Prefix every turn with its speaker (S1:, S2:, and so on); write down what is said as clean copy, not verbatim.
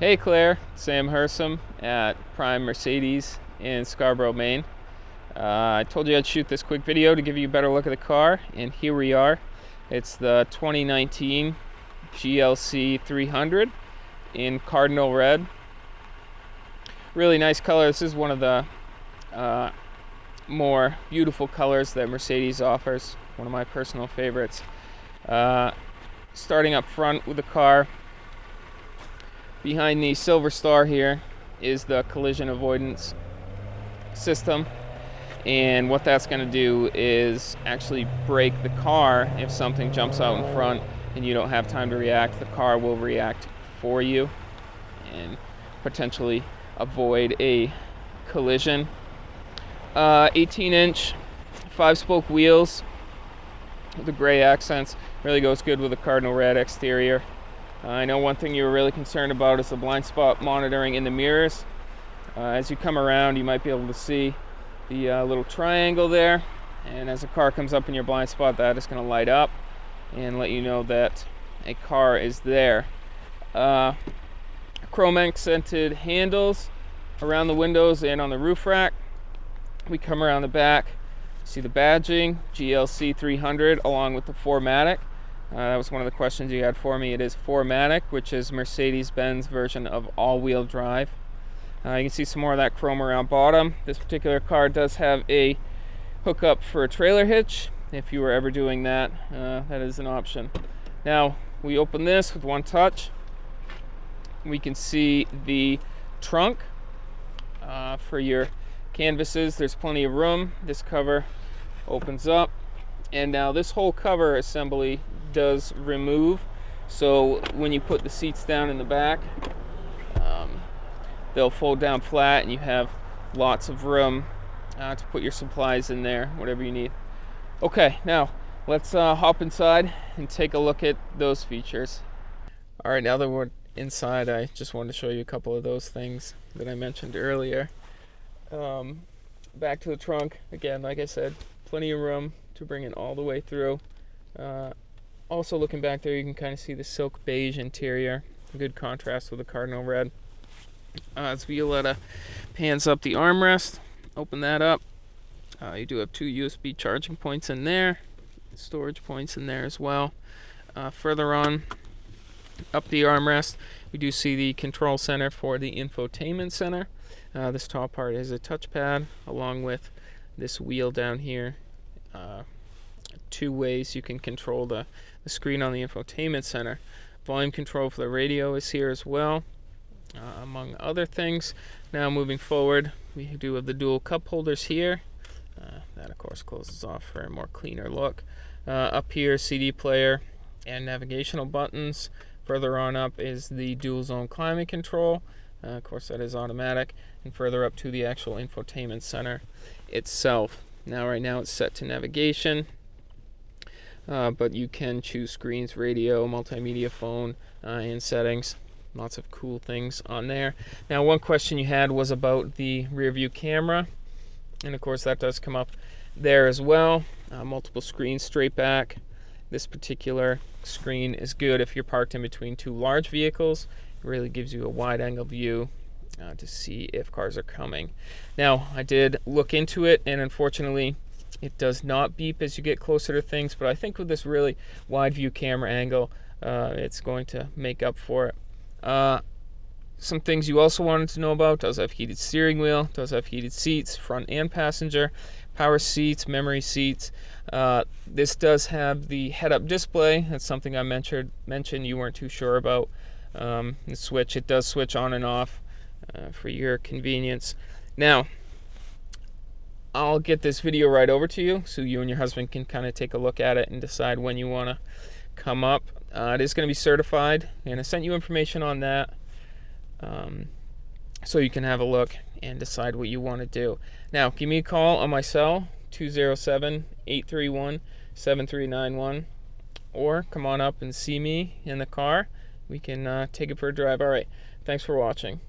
S1: Hey Claire, Sam Hersom at Prime Mercedes in Scarborough, Maine. I told you I'd shoot this quick video to give you a better look at the car, and here we are. It's the 2019 GLC300 in cardinal red. Really nice color. This is one of the more beautiful colors that Mercedes offers, one of my personal favorites. Starting up front with the car, behind the silver star here is the collision avoidance system, and what that's going to do is actually brake the car if something jumps out in front and you don't have time to react. The car will react for you and potentially avoid a collision. 18-inch 5-spoke wheels with the gray accents really goes good with the cardinal red exterior. I know one thing you were really concerned about is the blind spot monitoring in the mirrors. As you come around, you might be able to see the little triangle there, and as the car comes up in your blind spot, that is going to light up and let you know that a car is there. Chrome accented handles around the windows and on the roof rack. We come around the back, see the badging, GLC300, along with the 4MATIC. That was one of the questions you had for me. It is 4MATIC, which is Mercedes-Benz version of all-wheel drive. You can see some more of that chrome around bottom. This particular car does have a hookup for a trailer hitch. If you were ever doing that, that is an option. Now, we open this with one touch. We can see the trunk for your canvases. There's plenty of room. This cover opens up, and now this whole cover assembly does remove, so when you put the seats down in the back, they'll fold down flat and you have lots of room to put your supplies in there, whatever you need. Okay, now let's hop inside and take a look at those features. All right, now that we're inside, I just wanted to show you a couple of those things that I mentioned earlier. Back to the trunk again. Like I said, plenty of room to bring it all the way through. Also, looking back there, you can kind of see the silk beige interior, a good contrast with the cardinal red. As Violetta pans up the armrest, open that up. You do have 2 USB charging points in there, storage points in there as well. Further on up the armrest, we do see the control center for the infotainment center. This top part is a touchpad, along with this wheel down here. 2 ways you can control the screen on the infotainment center. Volume control for the radio is here as well, among other things. Now moving forward, we do have the dual cup holders here. That of course closes off for a more cleaner look. Up here, CD player and navigational buttons. Further on up is the dual zone climate control. Of course that is automatic. And further up to the actual infotainment center itself. Now right now it's set to navigation, but you can choose screens, radio, multimedia, phone, and settings. Lots of cool things on there. Now, one question you had was about the rear view camera, and of course that does come up there as well. Multiple screens straight back. This particular screen is good if you're parked in between 2 large vehicles. It really gives you a wide angle view to see if cars are coming. Now, I did look into it, and unfortunately it does not beep as you get closer to things, but I think with this really wide view camera angle, it's going to make up for it. Some things you also wanted to know about: does have heated steering wheel, does have heated seats, front and passenger, power seats, memory seats. This does have the head-up display. That's something I mentioned you weren't too sure about. The switch, it does switch on and off for your convenience. Now, I'll get this video right over to you so you and your husband can kind of take a look at it and decide when you want to come up. It is going to be certified, and I sent you information on that so you can have a look and decide what you want to do. Now, give me a call on my cell, 207-831-7391, or come on up and see me in the car. We can take it for a drive. All right, thanks for watching.